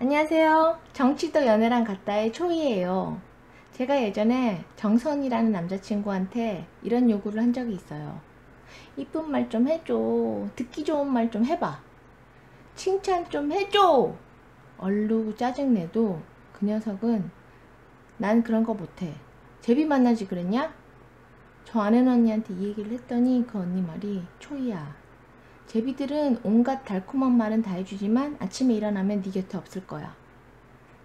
안녕하세요. 정치도 연애랑 같다의 초이예요. 제가 예전에 정선이라는 남자친구한테 이런 요구를 한 적이 있어요. 이쁜 말 좀 해줘. 듣기 좋은 말 좀 해봐. 칭찬 좀 해줘. 얼르고 짜증내도 그 녀석은 난 그런 거 못해. 제비 만나지 그랬냐? 저 아는 언니한테 이 얘기를 했더니 그 언니 말이 초이야. 제비들은 온갖 달콤한 말은 다 해주지만 아침에 일어나면 네 곁에 없을 거야.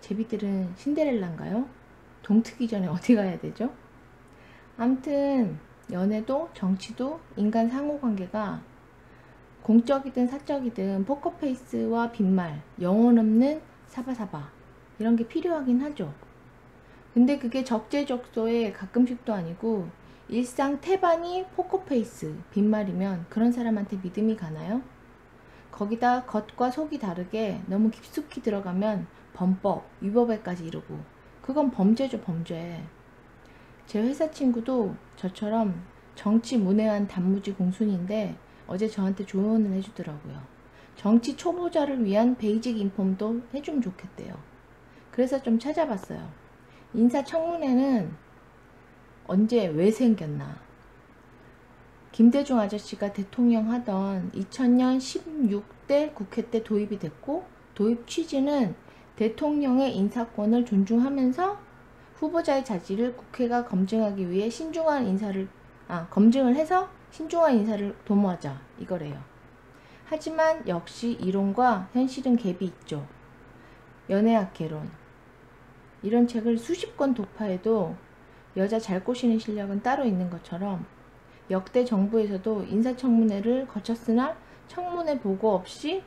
제비들은 신데렐라인가요? 동트기 전에 어디 가야 되죠? 암튼 연애도 정치도 인간 상호관계가 공적이든 사적이든 포커페이스와 빈말, 영혼 없는 사바사바 이런 게 필요하긴 하죠. 근데 그게 적재적소에 가끔씩도 아니고 일상 태반이 포커페이스, 빈말이면 그런 사람한테 믿음이 가나요? 거기다 겉과 속이 다르게 너무 깊숙이 들어가면 범법, 위법에까지 이르고 그건 범죄죠, 범죄. 제 회사 친구도 저처럼 정치 문외한 단무지 공순인데 어제 저한테 조언을 해주더라고요. 정치 초보자를 위한 베이직 인폼도 해주면 좋겠대요. 그래서 좀 찾아봤어요. 인사청문회는 언제 왜 생겼나? 김대중 아저씨가 대통령 하던 2000년 16대 국회 때 도입이 됐고, 도입 취지는 대통령의 인사권을 존중하면서 후보자의 자질을 국회가 검증하기 위해 검증을 해서 신중한 인사를 도모하자 이거래요. 하지만 역시 이론과 현실은 갭이 있죠. 연애학 개론. 이런 책을 수십 권 독파해도 여자 잘 꼬시는 실력은 따로 있는 것처럼 역대 정부에서도 인사청문회를 거쳤으나 청문회 보고 없이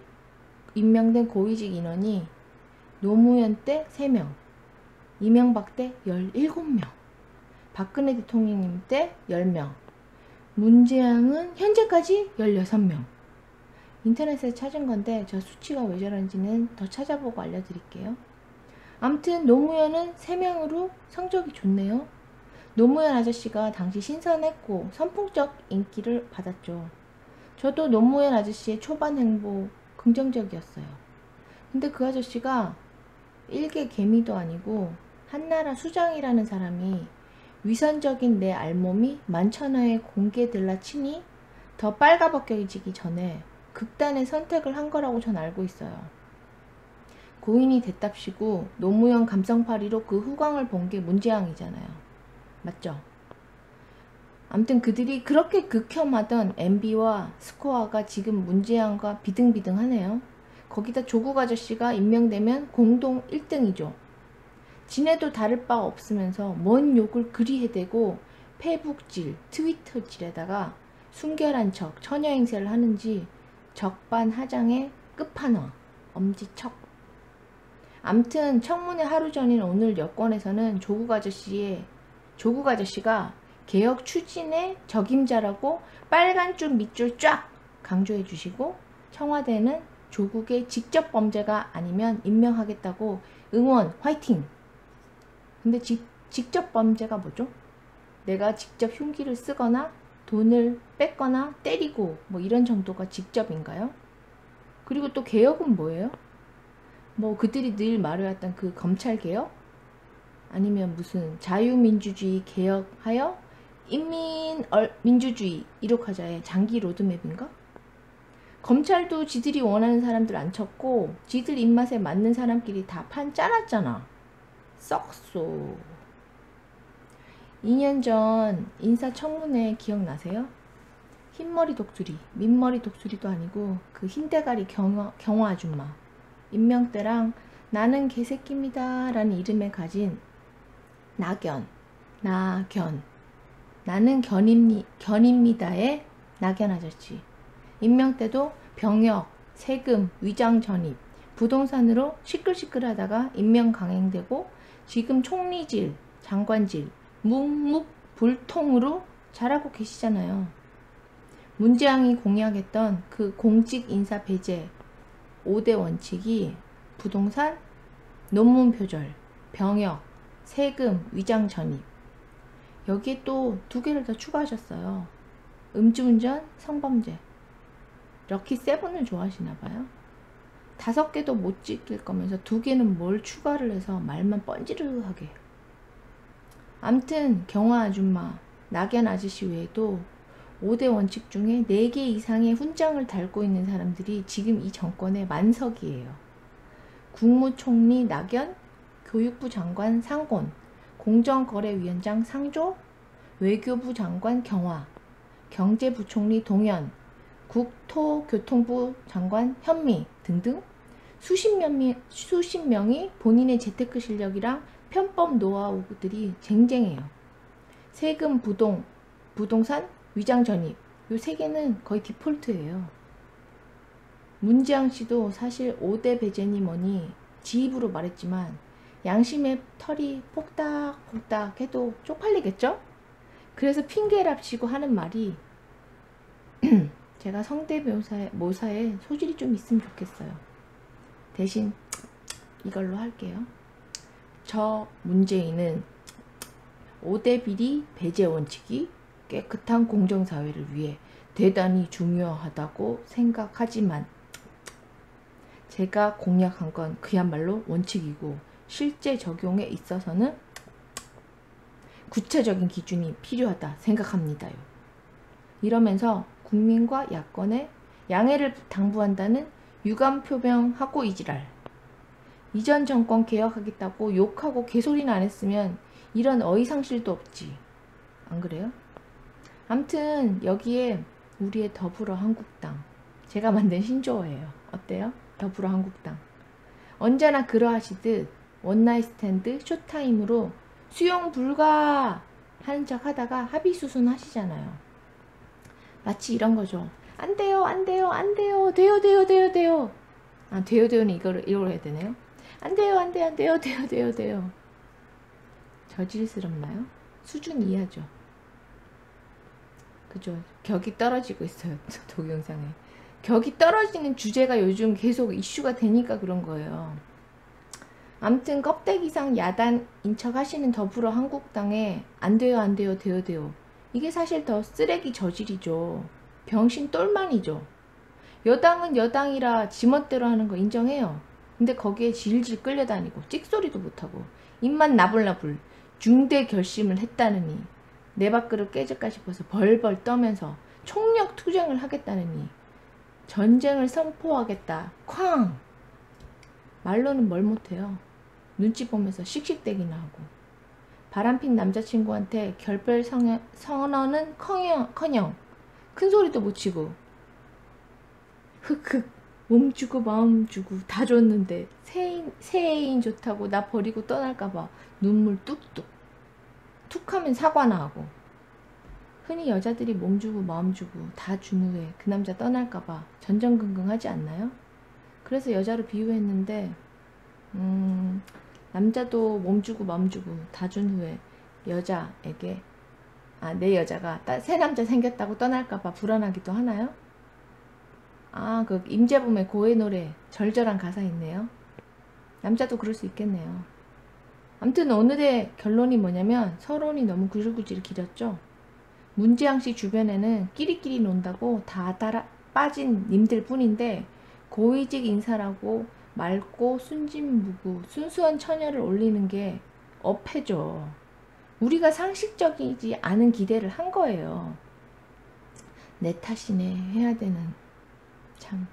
임명된 고위직 인원이 노무현 때 3명, 이명박 때 17명, 박근혜 대통령님 때 10명, 문재양은 현재까지 16명. 인터넷에 찾은 건데 저 수치가 왜 저런지는 더 찾아보고 알려드릴게요. 아무튼 노무현은 3명으로 성적이 좋네요. 노무현 아저씨가 당시 신선했고 선풍적 인기를 받았죠. 저도 노무현 아저씨의 초반 행보 긍정적이었어요. 근데 그 아저씨가 일개 개미도 아니고 한나라 수장이라는 사람이 위선적인 내 알몸이 만천하에 공개될라 치니 더 빨가벗겨지기 전에 극단의 선택을 한 거라고 전 알고 있어요. 고인이 됐답시고 노무현 감성파리로 그 후광을 본 게 문재양이잖아요. 맞죠? 아무튼 그들이 그렇게 극혐하던 MB와 스코어가 지금 문재양과 비등비등하네요. 거기다 조국 아저씨가 임명되면 공동 1등이죠. 지네도 다를 바 없으면서 뭔 욕을 그리 해대고 페북질, 트위터질에다가 순결한 척, 처녀행세를 하는지 적반하장의 끝판왕, 엄지척. 암튼 청문회 하루 전인 오늘 여권에서는 조국 아저씨가 개혁 추진의 적임자라고 빨간 줄 밑줄 쫙 강조해 주시고 청와대는 조국의 직접 범죄가 아니면 임명하겠다고 응원 화이팅. 근데 직접 범죄가 뭐죠? 내가 직접 흉기를 쓰거나 돈을 뺏거나 때리고 뭐 이런 정도가 직접인가요? 그리고 또 개혁은 뭐예요? 뭐 그들이 늘 말해왔던 그 검찰개혁? 아니면 무슨 자유민주주의 개혁하여 민주주의 이룩하자의 장기 로드맵인가? 검찰도 지들이 원하는 사람들 안 쳤고 지들 입맛에 맞는 사람끼리 다 판 짜놨잖아. 썩소. 2년 전 인사청문회 기억나세요? 흰머리 독수리, 민머리 독수리도 아니고 그 흰대가리 경호 아줌마 임명 때랑 나는 개새끼입니다 라는 이름에 가진 나는 견입니다의 낙연 아저씨. 임명 때도 병역, 세금, 위장 전입, 부동산으로 시끌시끌하다가 임명 강행되고 지금 총리질, 장관질, 묵묵불통으로 잘하고 계시잖아요. 문재양이 공약했던 그 공직 인사 배제 5대 원칙이 부동산, 논문 표절, 병역, 세금, 위장 전입. 여기에 또 2개를 더 추가하셨어요. 음주운전, 성범죄. 럭키 세븐을 좋아하시나봐요. 5개도 못 찍을 거면서 2개는 뭘 추가를 해서 말만 뻔지르하게. 암튼 경화 아줌마, 낙연 아저씨 외에도 5대 원칙 중에 4개 이상의 훈장을 달고 있는 사람들이 지금 이 정권의 만석이에요. 국무총리 낙연, 교육부 장관 상곤, 공정거래위원장 상조, 외교부 장관 경화, 경제부총리 동연, 국토교통부 장관 현미 등등 수십 명이 본인의 재테크 실력이랑 편법 노하우들이 쟁쟁해요. 세금, 부동산, 위장 전입 요 3개는 거의 디폴트예요. 문지양 씨도 사실 5대 배제니 뭐니 지 입으로 말했지만 양심의 털이 폭닥폭닥 해도 쪽팔리겠죠? 그래서 핑계랍시고 하는 말이 제가 성대모사에 소질이 좀 있으면 좋겠어요. 대신 이걸로 할게요. 저 문재인은 5대 비리 배제 원칙이 깨끗한 공정사회를 위해 대단히 중요하다고 생각하지만 제가 공약한 건 그야말로 원칙이고 실제 적용에 있어서는 구체적인 기준이 필요하다 생각합니다요. 이러면서 국민과 야권에 양해를 당부한다는 유감 표명하고 이지랄. 이전 정권 개혁하겠다고 욕하고 개소리는 안 했으면 이런 어이상실도 없지. 안 그래요? 암튼 여기에 우리의 더불어한국당 제가 만든 신조어예요. 어때요? 더불어한국당. 언제나 그러하시듯 원나잇 스탠드 쇼타임으로 수용 불가 하는 척 하다가 합의수순 하시잖아요. 마치 이런 거죠. 안 돼요, 안 돼요, 안 돼요, 돼요, 돼요, 돼요, 돼요. 아, 돼요, 돼요는 이걸 해야 되네요. 안 돼요, 안 돼요, 안 돼요, 돼요, 돼요, 돼요. 저질스럽나요? 수준 이하죠. 그죠? 격이 떨어지고 있어요. 동영상에. 격이 떨어지는 주제가 요즘 계속 이슈가 되니까 그런 거예요. 암튼 껍데기상 야단인 척 하시는 더불어한국당에 안 돼요, 안 돼요, 돼요, 돼요. 이게 사실 더 쓰레기 저질이죠. 병신 똘만이죠. 여당은 여당이라 지멋대로 하는 거 인정해요. 근데 거기에 질질 끌려다니고 찍소리도 못하고 입만 나불나불 중대 결심을 했다느니 내 밥그릇 깨질까 싶어서 벌벌 떠면서 총력 투쟁을 하겠다느니 전쟁을 선포하겠다 쾅! 말로는 뭘 못해요. 눈치 보면서 씩씩대기나 하고 바람핀 남자친구한테 결별 선언은 커녕 큰소리도 못 치고 흑흑 몸 주고 마음 주고 다 줬는데 새 애인 좋다고 나 버리고 떠날까봐 눈물 뚝뚝 툭하면 사과나 하고 흔히 여자들이 몸 주고 마음 주고 다 준 후에 그 남자 떠날까봐 전전긍긍하지 않나요? 그래서 여자로 비유했는데 남자도 몸 주고 마음 주고 다 준 후에 여자에게 내 여자가 새 남자 생겼다고 떠날까봐 불안하기도 하나요? 그 임재범의 고해 노래 절절한 가사 있네요. 남자도 그럴 수 있겠네요. 아무튼 오늘의 결론이 뭐냐면 서론이 너무 구질구질 길었죠. 문지양씨 주변에는 끼리끼리 논다고 다 따라 빠진 님들 뿐인데 고위직 인사라고 맑고 순진무구 순수한 처녀를 올리는 게 어폐죠. 우리가 상식적이지 않은 기대를 한 거예요. 내 탓이네 해야 되는. 참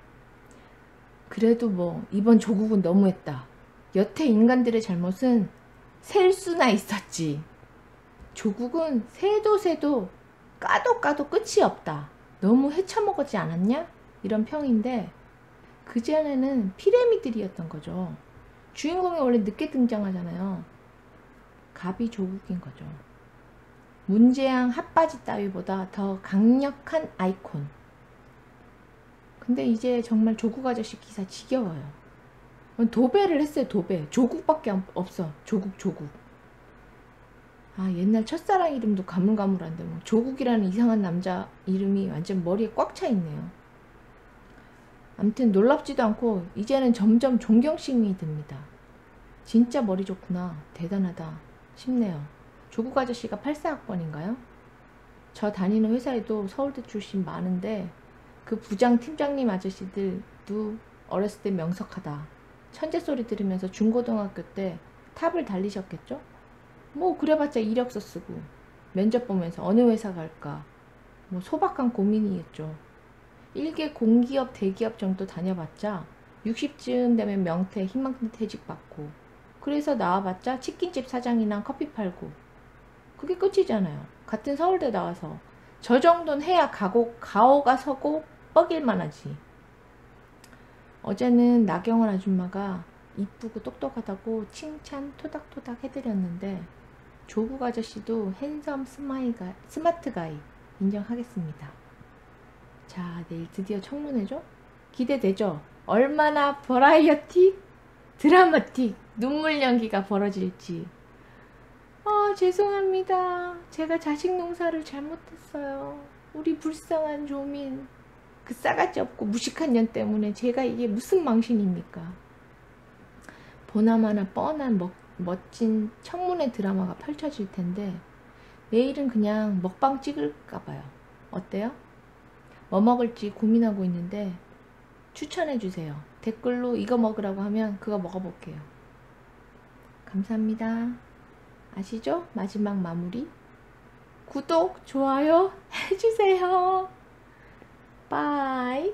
그래도 뭐 이번 조국은 너무했다. 여태 인간들의 잘못은 셀 수나 있었지. 조국은 새도 까도 끝이 없다. 너무 헤쳐먹었지 않았냐? 이런 평인데 그전에는 피레미들이었던 거죠. 주인공이 원래 늦게 등장하잖아요. 갑이 조국인 거죠. 문재양 핫바지 따위보다 더 강력한 아이콘. 근데 이제 정말 조국 아저씨 기사 지겨워요. 도배를 했어요. 도배. 조국밖에 없어. 조국. 옛날 첫사랑 이름도 가물가물한데 뭐 조국이라는 이상한 남자 이름이 완전 머리에 꽉 차 있네요. 아무튼 놀랍지도 않고 이제는 점점 존경심이 듭니다. 진짜 머리 좋구나. 대단하다 싶네요. 조국 아저씨가 84학번인가요? 저 다니는 회사에도 서울대 출신 많은데 그 부장 팀장님 아저씨들도 어렸을 때 명석하다. 천재 소리 들으면서 중고등학교 때 탑을 달리셨겠죠? 뭐 그래봤자 이력서 쓰고 면접 보면서 어느 회사 갈까 뭐 소박한 고민이겠죠. 일개 공기업 대기업 정도 다녀봤자 60쯤 되면 명퇴 희망퇴 퇴직 받고 그래서 나와봤자 치킨집 사장이나 커피 팔고 그게 끝이잖아요. 같은 서울대 나와서 저 정도는 해야 가오가 서고 뻐길만 하지. 어제는 나경원 아줌마가 이쁘고 똑똑하다고 칭찬 토닥토닥 해드렸는데 조국 아저씨도 핸섬 스마트 가이 인정하겠습니다. 자, 내일 드디어 청문회죠? 기대되죠? 얼마나 버라이어티, 드라마틱, 눈물 연기가 벌어질지. 죄송합니다. 제가 자식 농사를 잘못했어요. 우리 불쌍한 조민. 그 싸가지 없고 무식한 년 때문에 제가 이게 무슨 망신입니까? 보나마나 뻔한 멋진 청문회 드라마가 펼쳐질 텐데 내일은 그냥 먹방 찍을까봐요. 어때요? 뭐 먹을지 고민하고 있는데 추천해주세요. 댓글로 이거 먹으라고 하면 그거 먹어볼게요. 감사합니다. 아시죠? 마지막 마무리. 구독, 좋아요 해주세요. 빠이.